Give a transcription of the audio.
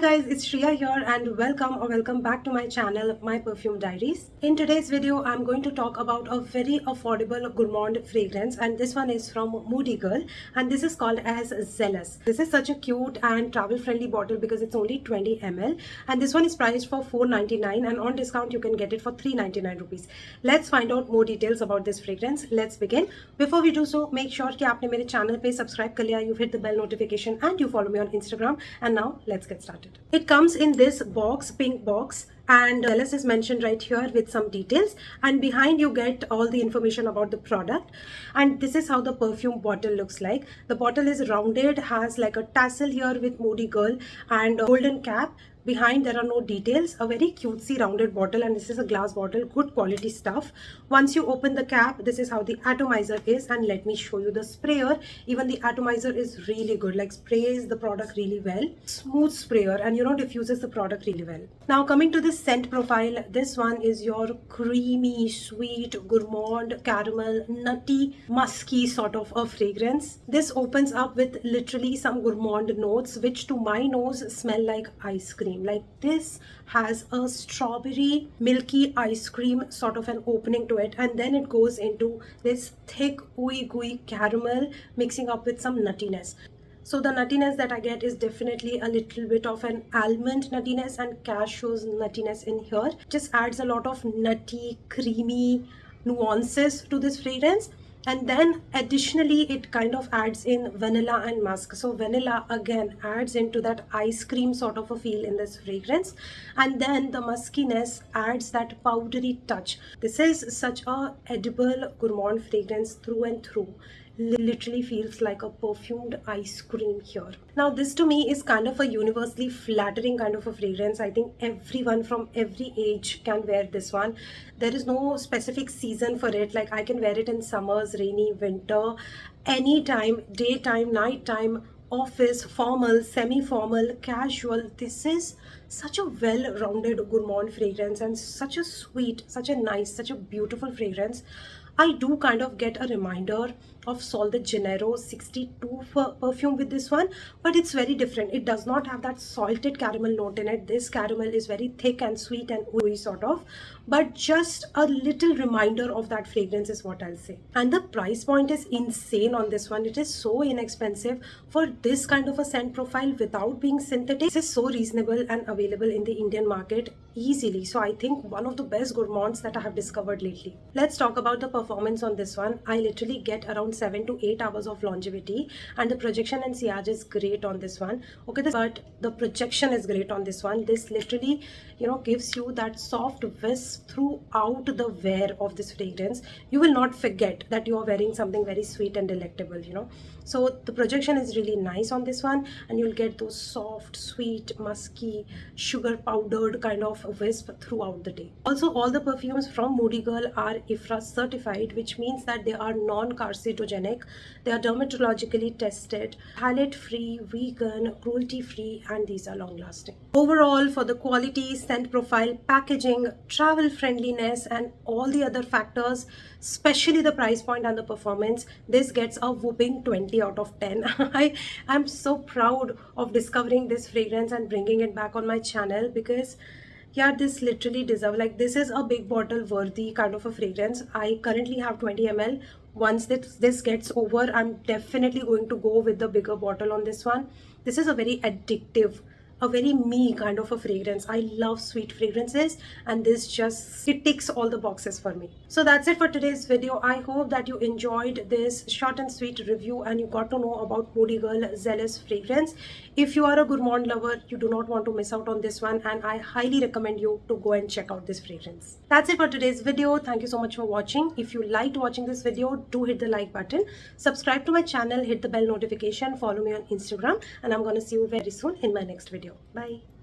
guys, it's Shriya here and welcome back to my channel, My Perfume Diaries. In today's video, I'm going to talk about a very affordable gourmand fragrance, and this one is from Moody Girl and this is called as Zealous. This is such a cute and travel friendly bottle because it's only 20 ml and this one is priced for $4.99 and on discount you can get it for $3.99 rupees. Let's find out more details about this fragrance. Let's begin. Before we do so, make sure कि आपने मेरे channel पे subscribe कर लिया, you've hit the bell notification and you follow me on Instagram. And now let's get started. It comes in this box, pink box, and Zealous is mentioned right here with some details, and behind you get all the information about the product. And this is how the perfume bottle looks like. The bottle is rounded, has like a tassel here with Moody Girl and a golden cap. Behind there are no details. A very cutesy rounded bottle, and this is a glass bottle, good quality stuff. Once you open the cap, this is how the atomizer is, and let me show you the sprayer. Even the atomizer is really good, like sprays the product really well. Smooth sprayer, and diffuses the product really well. Now coming to the scent profile, this one is your creamy, sweet, gourmand, caramel, nutty, musky sort of a fragrance. This opens up with literally some gourmand notes, which to my nose smell like ice cream. Like this has a strawberry milky ice cream sort of an opening to it, and then it goes into this thick ooey gooey caramel mixing up with some nuttiness. So the nuttiness that I get is definitely a little bit of an almond nuttiness and cashews nuttiness in here. Just adds a lot of nutty, creamy nuances to this fragrance. And then additionally it kind of adds in vanilla and musk. So vanilla again adds into that ice cream sort of a feel in this fragrance, and then the muskiness adds that powdery touch. This is such a edible gourmand fragrance through and through. Literally feels like a perfumed ice cream here. Now this to me is kind of a universally flattering kind of a fragrance. I think everyone from every age can wear this one. There is no specific season for it. Like I can wear it in summers, rainy, winter, anytime, daytime, nighttime, office, formal, semi-formal, casual. This is such a well-rounded gourmand fragrance and such a sweet, such a nice, such a beautiful fragrance. I do kind of get a reminder of Sol de Janeiro 62 perfume with this one, but it's very different. It does not have that salted caramel note in it. This caramel is very thick and sweet and ooey sort of, but just a little reminder of that fragrance is what I'll say. And the price point is insane on this one. It is so inexpensive for this kind of a scent profile without being synthetic. This is so reasonable and available in the Indian market easily. So I think one of the best gourmands that I have discovered lately. Let's talk about the performance on this one. I literally get around 7 to 8 hours of longevity, and the projection and sillage is great on this one. Okay, but the projection is great on this one. This literally gives you that soft wisp throughout the wear of this fragrance. You will not forget that you are wearing something very sweet and delectable. So the projection is really nice on this one, and you'll get those soft, sweet, musky, sugar powdered kind of wisp throughout the day. Also, all the perfumes from Moody Girl are IFRA certified, which means that they are non-carcinogenic, they are dermatologically tested, phthalate free, vegan, cruelty free, and these are long lasting. Overall, for the quality, scent profile, packaging, travel friendliness, and all the other factors, especially the price point and the performance, this gets a whooping 20 out of 10. I'm so proud of discovering this fragrance and bringing it back on my channel because yeah, this literally deserves, like, this is a big bottle worthy kind of a fragrance. I currently have 20 ml. Once this gets over, I'm definitely going to go with the bigger bottle on this one. This is a very addictive, a very me kind of a fragrance. I love sweet fragrances, and this just, it ticks all the boxes for me. So that's it for today's video. I hope that you enjoyed this short and sweet review and you got to know about Moody Girl Zealous fragrance. If you are a gourmand lover, you do not want to miss out on this one, and I highly recommend you to go and check out this fragrance. That's it for today's video. Thank you so much for watching. If you liked watching this video, do hit the like button, subscribe to my channel, hit the bell notification, follow me on Instagram, and I'm going to see you very soon in my next video. Bye.